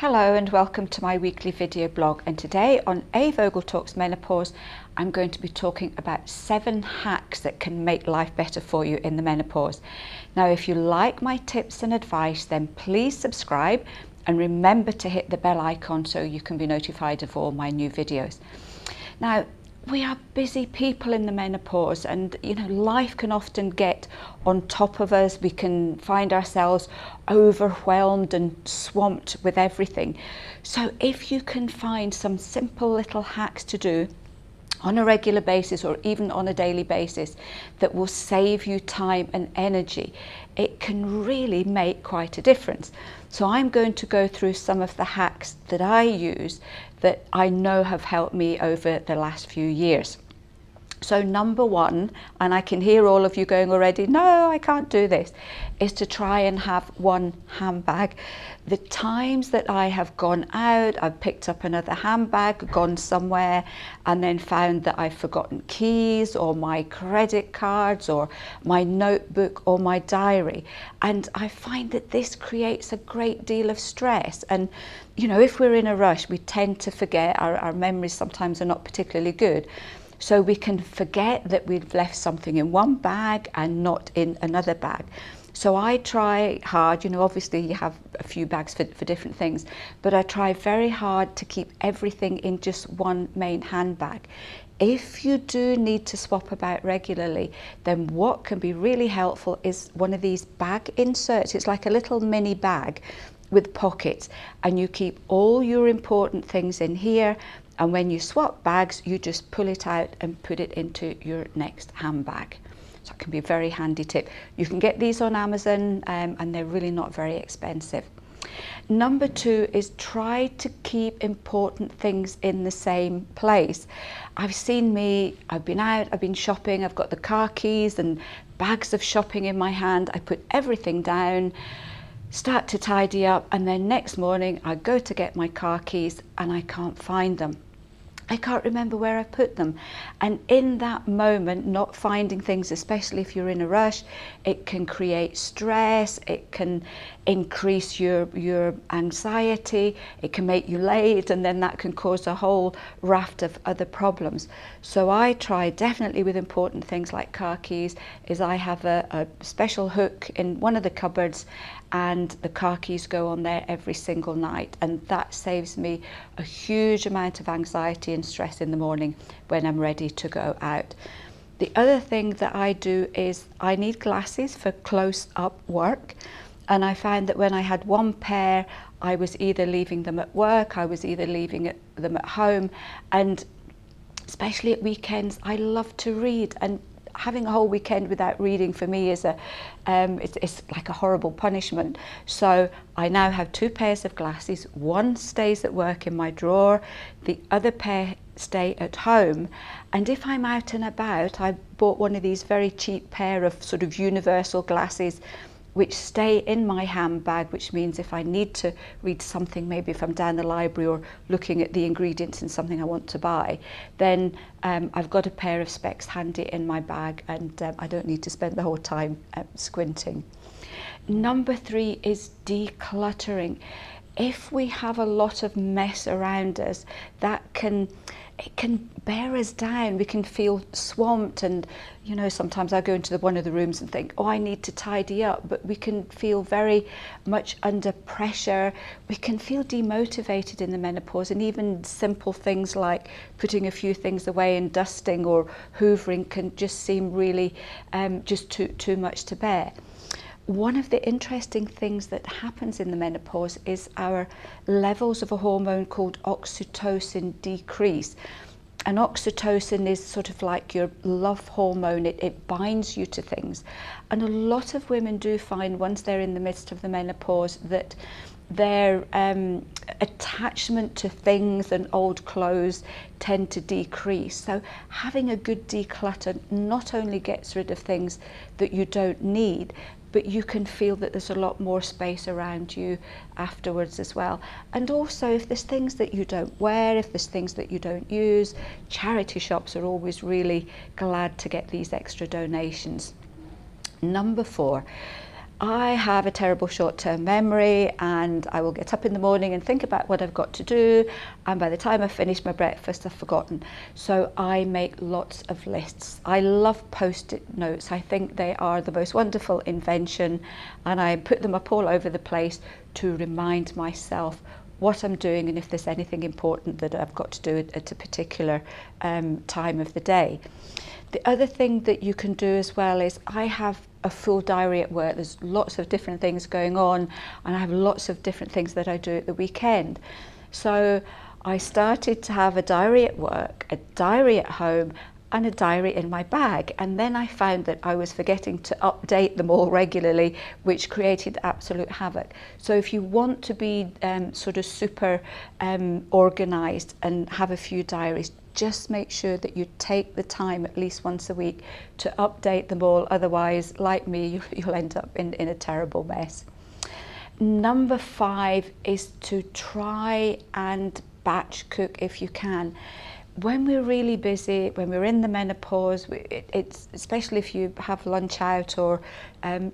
Hello and welcome to my weekly video blog, and today on A Vogel Talks Menopause I'm going to be talking about 7 hacks that can make life better for you in the menopause. Now if you like my tips and advice, then please subscribe and remember to hit the bell icon so you can be notified of all my new videos. Now we are busy people in the menopause, and life can often get on top of us. We can find ourselves overwhelmed and swamped with everything. So if you can find some simple little hacks to do on a regular basis or even on a daily basis that will save you time and energy, it can really make quite a difference. So I'm going to go through some of the hacks that I use that I know have helped me over the last few years. So number one, and I can hear all of you going already, no, I can't do this, is to try and have one handbag. The times that I have gone out, I've picked up another handbag, gone somewhere, and then found that I've forgotten keys or my credit cards or my notebook or my diary. And I find that this creates a great deal of stress. And if we're in a rush, we tend to forget. Our memories sometimes are not particularly good. So we can forget that we've left something in one bag and not in another bag. So I try hard, obviously you have a few bags for different things, but I try very hard to keep everything in just one main handbag. If you do need to swap about regularly, then what can be really helpful is one of these bag inserts. It's like a little mini bag with pockets, and you keep all your important things in here. And when you swap bags, you just pull it out and put it into your next handbag. So it can be a very handy tip. You can get these on Amazon and they're really not very expensive. Number 2 is try to keep important things in the same place. I've been out, I've been shopping, I've got the car keys and bags of shopping in my hand. I put everything down, start to tidy up, and then next morning I go to get my car keys and I can't find them. I can't remember where I put them. And in that moment, not finding things, especially if you're in a rush, it can create stress, it can increase your anxiety, it can make you late, and then that can cause a whole raft of other problems. So I try, definitely with important things like car keys, is I have a special hook in one of the cupboards, and the car keys go on there every single night, and that saves me a huge amount of anxiety and stress in the morning when I'm ready to go out. The other thing that I do is I need glasses for close-up work, and I found that when I had one pair, I was either leaving them at work, I was either leaving them at home, and especially at weekends I love to read, and having a whole weekend without reading for me is it's like a horrible punishment. So I now have 2 pairs of glasses. One stays at work in my drawer, the other pair stay at home. And if I'm out and about, I bought one of these very cheap pair of sort of universal glasses which stay in my handbag, which means if I need to read something, maybe if I'm down the library or looking at the ingredients in something I want to buy, then I've got a pair of specs handy in my bag, and I don't need to spend the whole time squinting. Number 3 is decluttering. If we have a lot of mess around us, it can bear us down. We can feel swamped, and sometimes I go into one of the rooms and think, oh, I need to tidy up, but we can feel very much under pressure. We can feel demotivated in the menopause, and even simple things like putting a few things away and dusting or hoovering can just seem really just too much to bear. One of the interesting things that happens in the menopause is our levels of a hormone called oxytocin decrease. And oxytocin is sort of like your love hormone. It binds you to things. And a lot of women do find once they're in the midst of the menopause that their attachment to things and old clothes tend to decrease. So having a good declutter not only gets rid of things that you don't need, but you can feel that there's a lot more space around you afterwards as well. And also, if there's things that you don't wear, if there's things that you don't use, charity shops are always really glad to get these extra donations. Number 4, I have a terrible short-term memory, and I will get up in the morning and think about what I've got to do, and by the time I've finished my breakfast I've forgotten. So I make lots of lists. I love post-it notes. I think they are the most wonderful invention, and I put them up all over the place to remind myself what I'm doing and if there's anything important that I've got to do at a particular time of the day. The other thing that you can do as well is I have a full diary at work. There's lots of different things going on, and I have lots of different things that I do at the weekend. So I started to have a diary at work, a diary at home, and a diary in my bag, and then I found that I was forgetting to update them all regularly, which created absolute havoc. So if you want to be sort of super organized and have a few diaries, just make sure that you take the time at least once a week to update them all. Otherwise, like me, you'll end up in a terrible mess. Number 5 is to try and batch cook if you can. When we're really busy, when we're in the menopause, it's especially if you have lunch out or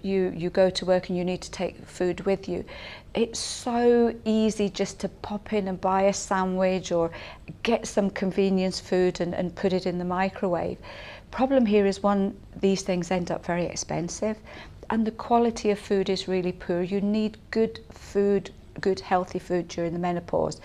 you go to work and you need to take food with you, it's so easy just to pop in and buy a sandwich or get some convenience food and put it in the microwave. Problem here is, one, these things end up very expensive, and the quality of food is really poor. You need good food, good healthy food during the menopause.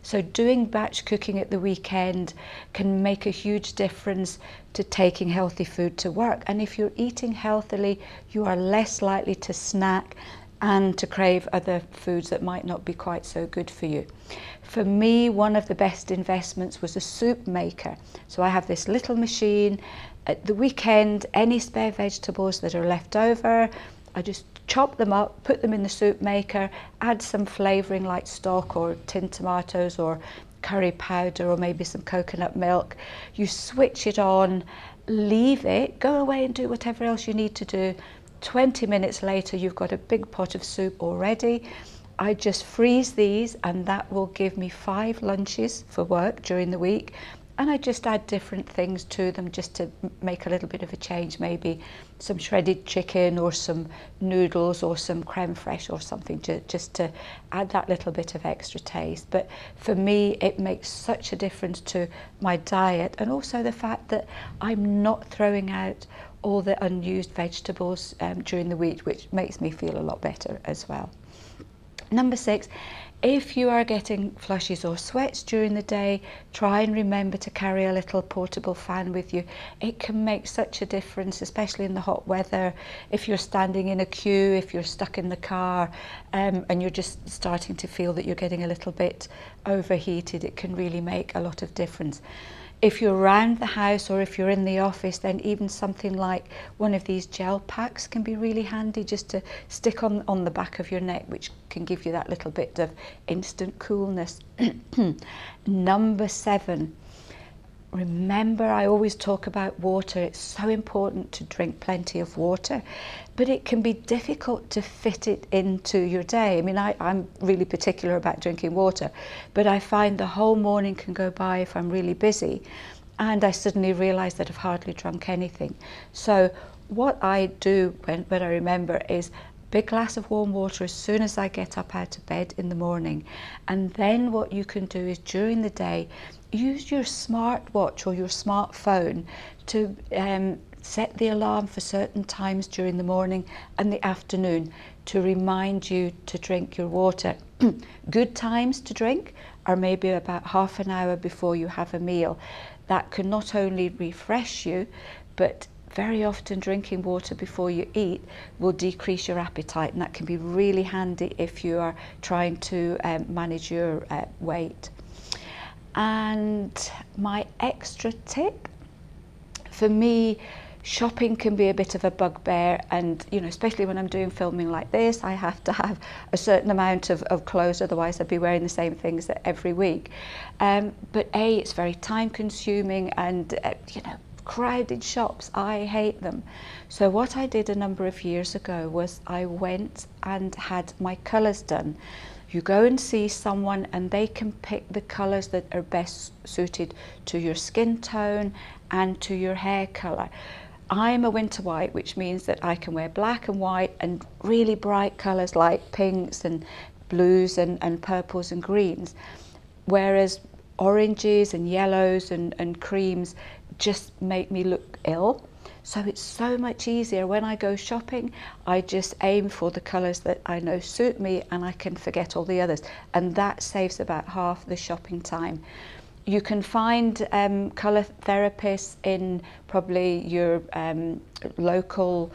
So doing batch cooking at the weekend can make a huge difference to taking healthy food to work. And if you're eating healthily, you are less likely to snack and to crave other foods that might not be quite so good for you. For me, one of the best investments was a soup maker. So I have this little machine. At the weekend, any spare vegetables that are left over, I just chop them up, put them in the soup maker, add some flavouring like stock or tinned tomatoes or curry powder or maybe some coconut milk. You switch it on, leave it, go away and do whatever else you need to do. 20 minutes later, you've got a big pot of soup already. I just freeze these, and that will give me 5 lunches for work during the week. And I just add different things to them just to make a little bit of a change, maybe some shredded chicken or some noodles or some creme fraiche or something, just to add that little bit of extra taste. But for me, it makes such a difference to my diet, and also the fact that I'm not throwing out all the unused vegetables during the week, which makes me feel a lot better as well. Number 6, if you are getting flushes or sweats during the day, try and remember to carry a little portable fan with you. It can make such a difference, especially in the hot weather. If you're standing in a queue, if you're stuck in the car, and you're just starting to feel that you're getting a little bit overheated, it can really make a lot of difference. If you're around the house or if you're in the office, then even something like one of these gel packs can be really handy, just to stick on the back of your neck, which can give you that little bit of instant coolness. Number 7, remember, I always talk about water. It's so important to drink plenty of water, but it can be difficult to fit it into your day. I mean, I'm really particular about drinking water, but I find the whole morning can go by if I'm really busy, and I suddenly realise that I've hardly drunk anything. So what I do when I remember is big glass of warm water as soon as I get up out of bed in the morning. And then what you can do is during the day, use your smartwatch or your smartphone to set the alarm for certain times during the morning and the afternoon to remind you to drink your water. Good times to drink are maybe about half an hour before you have a meal. That can not only refresh you, but very often drinking water before you eat will decrease your appetite, and that can be really handy if you are trying to manage your weight. And my extra tip, for me, shopping can be a bit of a bugbear, and especially when I'm doing filming like this, I have to have a certain amount of clothes, otherwise I'd be wearing the same things every week. But it's very time consuming, and crowded shops, I hate them. So what I did a number of years ago was I went and had my colours done. You go and see someone and they can pick the colours that are best suited to your skin tone and to your hair colour. I'm a winter white, which means that I can wear black and white and really bright colours like pinks and blues and purples and greens, whereas oranges and yellows and creams just make me look ill. So it's so much easier when I go shopping. I just aim for the colours that I know suit me, and I can forget all the others, and that saves about half the shopping time. You can find colour therapists in probably your local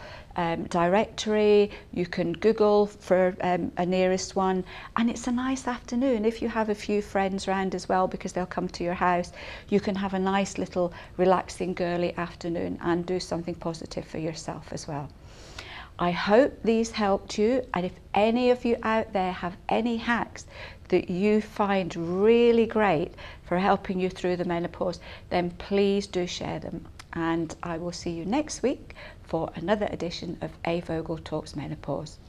directory. You can Google for a nearest one, and it's a nice afternoon. If you have a few friends around as well, because they'll come to your house, you can have a nice little relaxing girly afternoon and do something positive for yourself as well. I hope these helped you, and if any of you out there have any hacks that you find really great for helping you through the menopause, then please do share them. And I will see you next week for another edition of A. Vogel Talks Menopause.